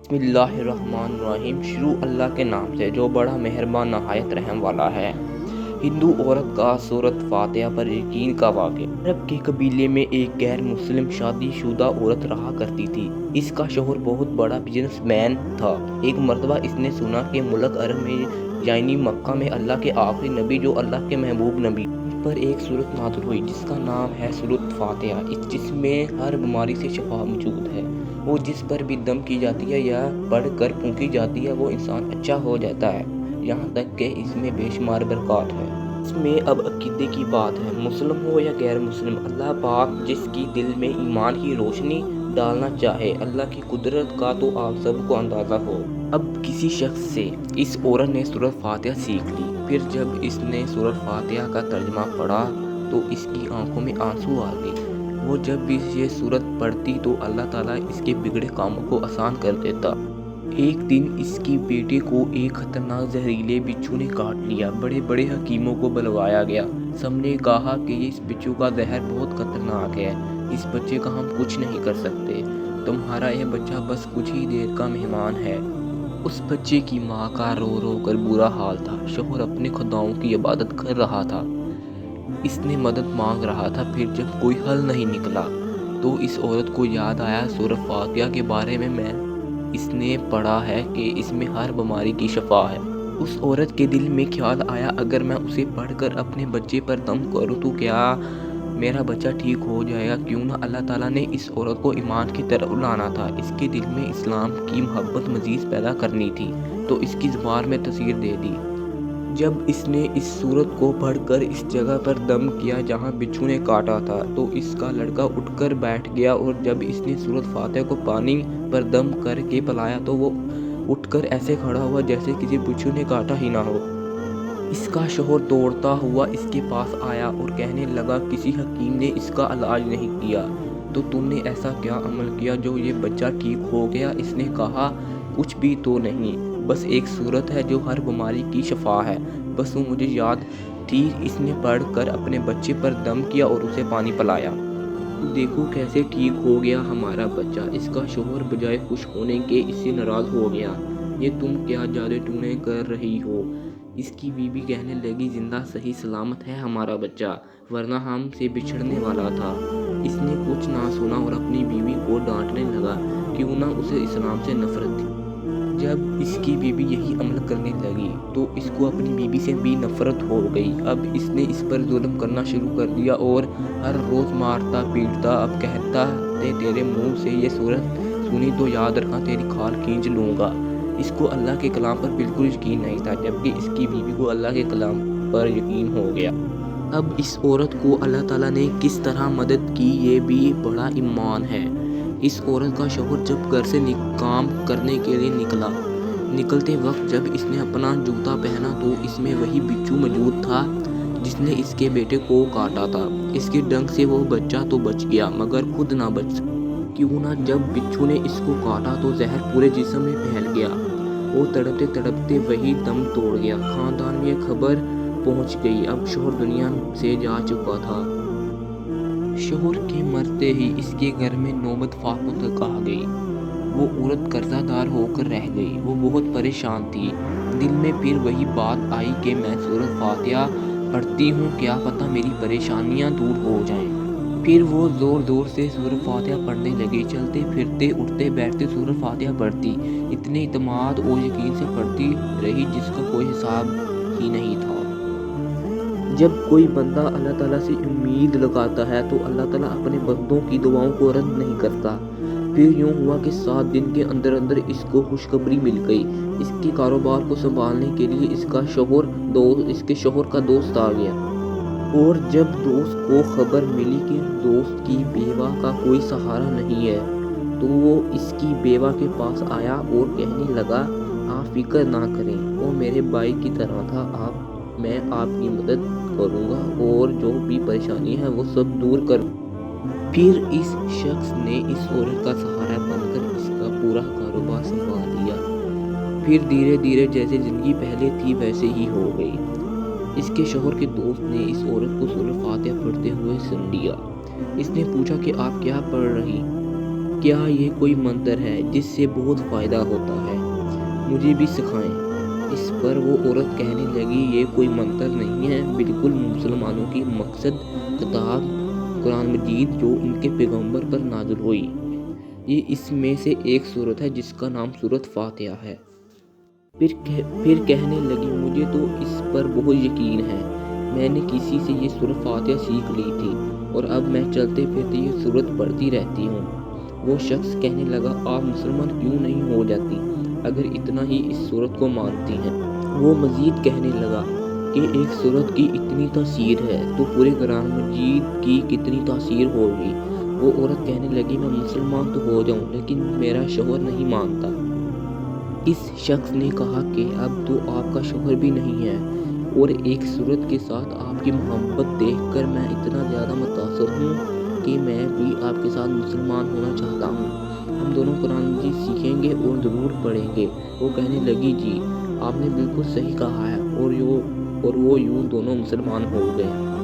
بسم اللہ الرحمن الرحیم۔ شروع اللہ کے نام سے جو بڑا مہربان نہایت رحم والا ہے۔ ہندو عورت کا سورۃ فاتحہ پر یقین کا واقعہ۔ عرب کے قبیلے میں ایک غیر مسلم شادی شدہ عورت رہا کرتی تھی۔ اس کا شوہر بہت بڑا بزنس مین تھا۔ ایک مرتبہ اس نے سنا کہ ملک عرب میں یعنی مکہ میں اللہ کے آخری نبی جو اللہ کے محبوب نبی پر ایک سورت نازل ہوئی جس کا نام ہے سورۃ فاتحہ، جس میں ہر بیماری سے شفا موجود ہے۔ وہ جس پر بھی دم کی جاتی ہے یا پڑھ کر پھونکی جاتی ہے وہ انسان اچھا ہو جاتا ہے، یہاں تک کہ اس میں بے شمار برکات ہے۔ اس میں اب عقیدے کی بات ہے، مسلم ہو یا غیر مسلم، اللہ پاک جس کی دل میں ایمان کی روشنی ڈالنا چاہے، اللہ کی قدرت کا تو آپ سب کو اندازہ ہو۔ اب کسی شخص سے اس عورت نے سورۃ فاتحہ سیکھ لی، پھر جب اس نے سورۃ فاتحہ کا ترجمہ پڑھا تو اس کی آنکھوں میں آنسو آ گئے۔ وہ جب بھی یہ سورت پڑھتی تو اللہ تعالیٰ اس کے بگڑے کاموں کو آسان کر دیتا۔ ایک دن اس کی بیٹی کو ایک خطرناک زہریلے بچھو نے کاٹ لیا۔ بڑے بڑے حکیموں کو بلوایا گیا۔ سب نے کہا کہ اس بچھو کا زہر بہت خطرناک ہے، اس بچے کا ہم کچھ نہیں کر سکتے، تمہارا یہ بچہ بس کچھ ہی دیر کا مہمان ہے۔ اس بچے کی ماں کا رو رو کر برا حال تھا۔ شوہر اپنے خداؤں کی عبادت کر رہا تھا، اس نے مدد مانگ رہا تھا، پھر جب کوئی حل نہیں نکلا تو اس عورت کو یاد آیا سورۃ فاتحہ کے بارے میں اس نے پڑھا ہے کہ اس میں ہر بیماری کی شفا ہے۔ اس عورت کے دل میں خیال آیا اگر میں اسے پڑھ کر اپنے بچے پر دم کروں تو کیا میرا بچہ ٹھیک ہو جائے گا؟ کیوں نہ اللہ تعالیٰ نے اس عورت کو ایمان کی طرف لانا تھا، اس کے دل میں اسلام کی محبت مزید پیدا کرنی تھی تو اس کی زبان میں تاثیر دے دی۔ جب اس نے اس سورت کو پڑھ کر اس جگہ پر دم کیا جہاں بچھو نے کاٹا تھا تو اس کا لڑکا اٹھ کر بیٹھ گیا، اور جب اس نے سورۃ فاتحہ کو پانی پر دم کر کے پلایا تو وہ اٹھ کر ایسے کھڑا ہوا جیسے کسی بچھو نے کاٹا ہی نہ ہو۔ اس کا شوہر دوڑتا ہوا اس کے پاس آیا اور کہنے لگا کسی حکیم نے اس کا علاج نہیں کیا تو تم نے ایسا کیا عمل کیا جو یہ بچہ ٹھیک ہو گیا؟ اس نے کہا کچھ بھی تو نہیں، بس ایک سورت ہے جو ہر بیماری کی شفا ہے، بس وہ مجھے یاد تھی۔ اس نے پڑھ کر اپنے بچے پر دم کیا اور اسے پانی پلایا۔ دیکھو کیسے ٹھیک ہو گیا ہمارا بچہ۔ اس کا شوہر بجائے خوش ہونے کے اس سے ناراض ہو گیا۔ یہ تم کیا جادو ٹونے کر رہی ہو؟ اس کی بیوی کہنے لگی زندہ صحیح سلامت ہے ہمارا بچہ، ورنہ ہم سے بچھڑنے والا تھا۔ اس نے کچھ نہ سنا اور اپنی بیوی کو ڈانٹنے لگا، کیوں نہ اسے اسلام سے نفرت تھی۔ جب اس کی بیوی یہی عمل کرنے لگی تو اس کو اپنی بیوی سے بھی نفرت ہو گئی۔ اب اس نے اس پر ظلم کرنا شروع کر دیا اور ہر روز مارتا پیٹتا۔ اب کہتا تیرے منہ سے یہ سورت سنی تو یاد رکھنا تیری کھال کھینچ لوں گا۔ اس کو اللہ کے کلام پر بالکل یقین نہیں تھا، جبکہ اس کی بیوی کو اللہ کے کلام پر یقین ہو گیا۔ اب اس عورت کو اللہ تعالیٰ نے کس طرح مدد کی یہ بھی بڑا ایمان ہے۔ اس عورت کا شوہر جب گھر سے کام کرنے کے لیے نکلتے وقت جب اس نے اپنا جوتا پہنا تو اس میں وہی بچھو موجود تھا جس نے اس کے بیٹے کو کاٹا تھا۔ اس کے ڈنگ سے وہ بچہ تو بچ گیا مگر خود نہ بچ سکا، کیوں نہ جب بچھو نے اس کو کاٹا تو زہر پورے جسم میں پھیل گیا۔ وہ تڑپتے تڑپتے وہی دم توڑ گیا۔ خاندان میں یہ خبر پہنچ گئی۔ اب شوہر دنیا سے جا چکا تھا۔ شوہر کے مرتے ہی اس کے گھر میں نوبت فاقوں تک آ گئی۔ وہ عورت قرضہ دار ہو کر رہ گئی۔ وہ بہت پریشان تھی۔ دل میں پھر وہی بات آئی کہ میں سورۃ فاتحہ پڑھتی ہوں، کیا پتہ میری پریشانیاں دور ہو جائیں۔ پھر وہ زور زور سے سورۃ فاتحہ پڑھنے لگی، چلتے پھرتے اٹھتے بیٹھتے سورۃ فاتحہ پڑھتی، اتنے اعتماد اور یقین سے پڑھتی رہی جس کا کوئی حساب ہی نہیں تھا۔ جب کوئی بندہ اللہ تعالیٰ سے امید لگاتا ہے تو اللہ تعالیٰ اپنے بندوں کی دعاؤں کو رد نہیں کرتا۔ پھر یوں ہوا کہ 7 دن کے اندر اندر اس کو خوشخبری مل گئی۔ اس کے کاروبار کو سنبھالنے کے لیے اس کے شوہر کا دوست آ گیا، اور جب دوست کو خبر ملی کہ دوست کی بیوہ کا کوئی سہارا نہیں ہے تو وہ اس کی بیوہ کے پاس آیا اور کہنے لگا آپ فکر نہ کریں، وہ میرے بھائی کی طرح تھا، میں آپ کی مدد کروں گا اور جو بھی پریشانی ہے وہ سب دور کر۔ پھر اس شخص نے اس عورت کا سہارا بن کر اس کا پورا کاروبار سنبھال لیا۔ پھر دھیرے دھیرے جیسے زندگی پہلے تھی ویسے ہی ہو گئی۔ اس کے شوہر کے دوست نے اس عورت کو سورۃ فاتحہ پڑھتے ہوئے سن لیا۔ اس نے پوچھا کہ آپ کیا پڑھ رہی کیا یہ کوئی منتر ہے جس سے بہت فائدہ ہوتا ہے؟ مجھے بھی سکھائیں۔ اس پر وہ عورت کہنے لگی یہ کوئی منتر نہیں ہے، بالکل مسلمانوں کی مقدس کتاب قرآن مجید جو ان کے پیغمبر پر نازل ہوئی۔ یہ اس میں سے ایک سورت ہے جس کا نام سورت فاتحہ ہے۔ پھر کہنے لگی مجھے تو اس پر بہت یقین ہے، میں نے کسی سے یہ سورت فاتحہ سیکھ لی تھی اور اب میں چلتے پھرتے یہ سورت پڑھتی رہتی ہوں۔ وہ شخص کہنے لگا آپ مسلمان کیوں نہیں ہو جاتی اگر اتنا ہی اس سورت کو مانتی ہیں؟ وہ مزید کہنے لگا کہ ایک سورت کی اتنی تاثیر ہے تو پورے قرآن مجید کی کتنی تاثیر ہوگی۔ وہ عورت کہنے لگی میں مسلمان تو ہو جاؤں لیکن میرا شوہر نہیں مانتا۔ اس شخص نے کہا کہ اب تو آپ کا شوہر بھی نہیں ہے اور ایک سورت کے ساتھ آپ کی محبت دیکھ کر میں اتنا زیادہ متاثر ہوں کہ میں بھی آپ کے ساتھ مسلمان ہونا چاہتا ہوں، ہم دونوں قرآن مجید سیکھیں گے اور ضرور پڑھیں گے۔ وہ کہنے لگی جی آپ نے بالکل صحیح کہا ہے اور وہ یوں دونوں مسلمان ہو گئے۔